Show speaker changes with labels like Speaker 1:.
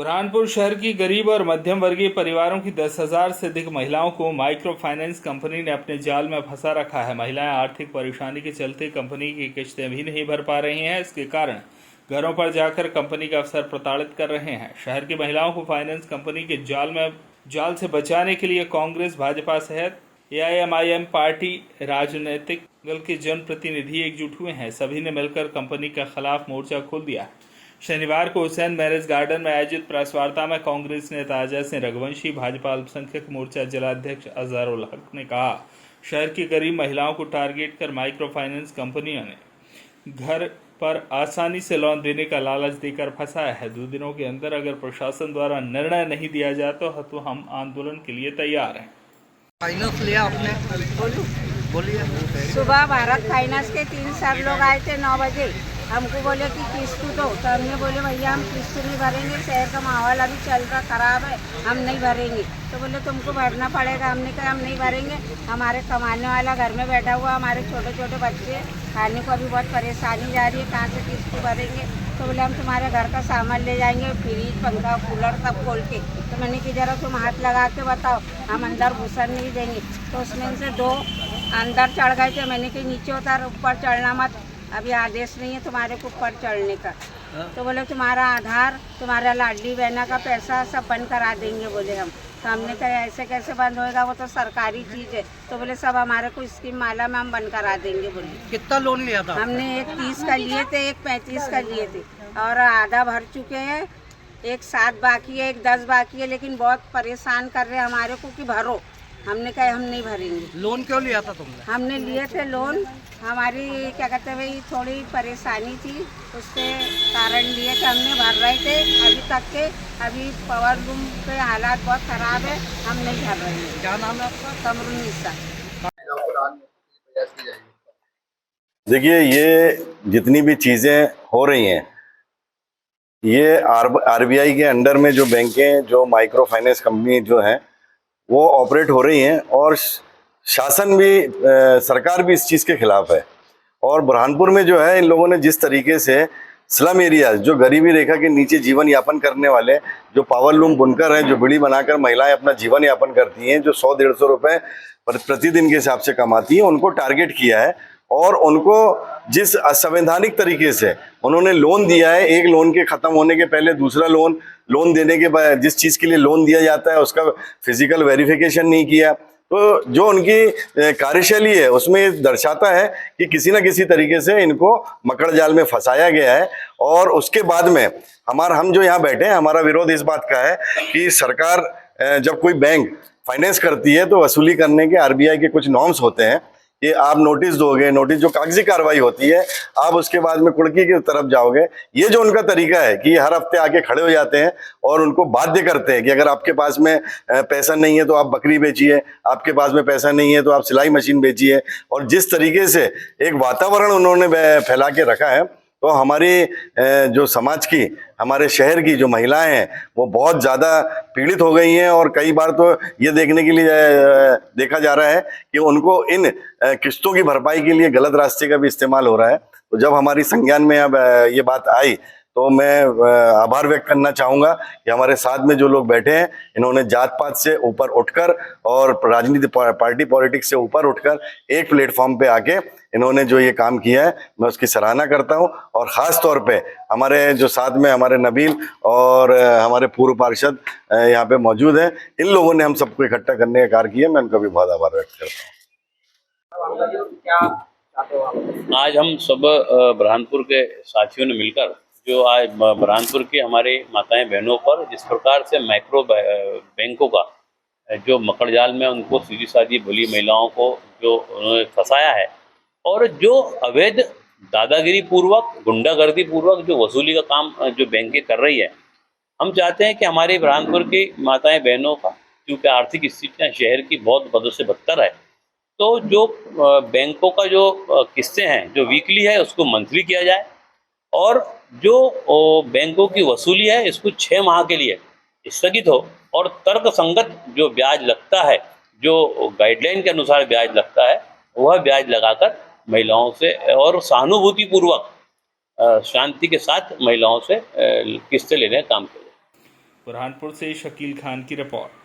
Speaker 1: बुरहानपुर शहर की गरीब और मध्यम वर्गीय परिवारों की 10,000 से अधिक महिलाओं को माइक्रो फाइनेंस कंपनी ने अपने जाल में फंसा रखा है। महिलाएं आर्थिक परेशानी के चलते कंपनी की किस्तें भी नहीं भर पा रही हैं। इसके कारण घरों पर जाकर कंपनी का अफसर प्रताड़ित कर रहे हैं। शहर की महिलाओं को फाइनेंस कंपनी के जाल से बचाने के लिए कांग्रेस, भाजपा सहित AIMIM पार्टी राजनीतिक दल के जनप्रतिनिधि एकजुट हुए हैं। सभी ने मिलकर कंपनी के खिलाफ मोर्चा खोल दिया। शनिवार को हुसैन मैरिज गार्डन में आयोजित प्रेस वार्ता में कांग्रेस नेता अजय सिंह रघुवंशी, भाजपा अल्पसंख्यक मोर्चा जिलाध्यक्ष अजहरुल हक ने कहा, शहर की गरीब महिलाओं को टारगेट कर माइक्रो फाइनेंस कंपनियों ने घर पर आसानी से लोन देने का लालच देकर फंसाया है। 2 दिनों के अंदर अगर प्रशासन द्वारा निर्णय नहीं दिया जाता तो हम आंदोलन के लिए तैयार हैं।
Speaker 2: फाइनेंस लिया आपने? बोलिए।
Speaker 3: सुबह भारत फाइनेंस के 3 सर लोग आए थे 9 बजे। हमको बोले कि किस्त दो, तो हमने बोले भैया हम किस्त नहीं भरेंगे, शहर का माहौल अभी चल रहा ख़राब है, हम नहीं भरेंगे। तो बोले तुमको भरना पड़ेगा। हमने कहा हम नहीं भरेंगे, हमारे कमाने वाला घर में बैठा हुआ, हमारे छोटे छोटे बच्चे, खाने को अभी बहुत परेशानी जा रही है, कहाँ से किस्त भरेंगे। तो बोले हम तुम्हारे घर का सामान ले जाएंगे, फ्रिज, पंखा, कूलर सब खोल के। तो मैंने कि जरा तुम हाथ लगा के बताओ, हम अंदर घुसन नहीं देंगे। तो उसमें से 2 अंदर चढ़ गए थे। मैंने कि नीचे उतर, ऊपर चढ़ना मत, अभी आदेश नहीं है तुम्हारे को ऊपर चढ़ने का। तो बोले तुम्हारा आधार, तुम्हारा लाडली बहना का पैसा सब बंद करा देंगे बोले हम। तो हमने कहा ऐसे कैसे बंद होएगा, वो तो सरकारी चीज़ है। तो बोले सब हमारे को स्कीम माला में हम बंद करा देंगे बोले।
Speaker 2: कितना लोन लिया था?
Speaker 3: हमने एक 30 का लिए थे, एक 35 का लिए थे और आधा भर चुके हैं। एक 7 बाकी है, एक 10 बाकी है, लेकिन बहुत परेशान कर रहे हैं हमारे को कि भरो। हमने कहा हम नहीं भरेंगे।
Speaker 2: लोन क्यों लिया था तुमने?
Speaker 3: हमने लिए थे लोन, हमारी क्या कहते हैं भाई थोड़ी परेशानी थी, उसके कारण लिए कि हमने भर रहे थे अभी तक के। अभी पावर लूम के हालात बहुत ख़राब है, हम नहीं भर रहे हैं।
Speaker 2: क्या नाम है आपका?
Speaker 3: कमरुन्निसा।
Speaker 4: देखिए, ये जितनी भी चीज़ें हो रही हैं, ये RBI के अंडर में जो बैंकें, जो माइक्रो फाइनेंस कंपनी जो हैं, वो ऑपरेट हो रही हैं और शासन भी, सरकार भी इस चीज़ के खिलाफ है। और बुरहानपुर में जो है, इन लोगों ने जिस तरीके से स्लम एरियाज, जो गरीबी रेखा के नीचे जीवन यापन करने वाले, जो पावर लूम बुनकर हैं, जो बीड़ी बनाकर महिलाएं अपना जीवन यापन करती हैं, जो 100-150 रुपए प्रतिदिन के हिसाब से कमाती हैं, उनको टारगेट किया है और उनको जिस असंवैधानिक तरीके से उन्होंने लोन दिया है, एक लोन के ख़त्म होने के पहले दूसरा लोन देने के बाद जिस चीज़ के लिए लोन दिया जाता है उसका फिजिकल वेरिफिकेशन नहीं किया। तो जो उनकी कार्यशैली है उसमें दर्शाता है कि किसी न किसी तरीके से इनको मकड़ जाल में फंसाया गया है। और उसके बाद में हम जो यहाँ बैठे हैं, हमारा विरोध इस बात का है कि सरकार जब कोई बैंक फाइनेंस करती है तो वसूली करने के RBI के कुछ नॉर्म्स होते हैं कि आप नोटिस दोगे, नोटिस जो कागजी कार्रवाई होती है, आप उसके बाद में कुड़की की तरफ जाओगे। ये जो उनका तरीका है कि हर हफ्ते आके खड़े हो जाते हैं और उनको बाध्य करते हैं कि अगर आपके पास में पैसा नहीं है तो आप बकरी बेचिए, आपके पास में पैसा नहीं है तो आप सिलाई मशीन बेचिए। और जिस तरीके से एक वातावरण उन्होंने फैला के रखा है, तो हमारी जो समाज की, हमारे शहर की जो महिलाएं हैं वो बहुत ज़्यादा पीड़ित हो गई हैं। और कई बार तो ये देखने के लिए देखा जा रहा है कि उनको इन किस्तों की भरपाई के लिए गलत रास्ते का भी इस्तेमाल हो रहा है। तो जब हमारी संज्ञान में अब ये बात आई तो मैं आभार व्यक्त करना चाहूँगा कि हमारे साथ में जो लोग बैठे हैं, इन्होंने जात पात से ऊपर उठकर और राजनीति पार्टी पॉलिटिक्स से ऊपर उठकर एक प्लेटफॉर्म पे आके इन्होंने जो ये काम किया है, मैं उसकी सराहना करता हूँ। और ख़ास तौर पे हमारे जो साथ में हमारे नबील और हमारे पूर्व पार्षद यहाँ पे मौजूद हैं, इन लोगों ने हम सबको इकट्ठा करने का कार्य किया। मैं उनका भी बहुत आभार व्यक्त करता हूँ।
Speaker 5: आज हम सब बुरहानपुर के साथियों ने मिलकर जो आज बुरहानपुर के हमारे माताएं बहनों पर जिस प्रकार से माइक्रो बैंकों का जो मकड़जाल में उनको सीधी सादी भली महिलाओं को जो उन्होंने फंसाया है और जो अवैध दादागिरी पूर्वक, गुंडागर्दी पूर्वक जो वसूली का काम जो बैंकें कर रही है, हम चाहते हैं कि हमारे बुरहानपुर की माताएं बहनों का, क्योंकि आर्थिक स्थितियाँ शहर की बहुत बदों से बदतर है, तो जो बैंकों का जो किस्तें हैं जो वीकली है उसको मंथली किया जाए और जो बैंकों की वसूली है इसको 6 माह के लिए स्थगित हो और तर्क संगत जो ब्याज लगता है, जो गाइडलाइन के अनुसार ब्याज लगता है, वह ब्याज लगाकर महिलाओं से और सहानुभूति पूर्वक शांति के साथ महिलाओं से किस्तें लेने का काम किया।
Speaker 1: बुरहानपुर से शकील खान की रिपोर्ट।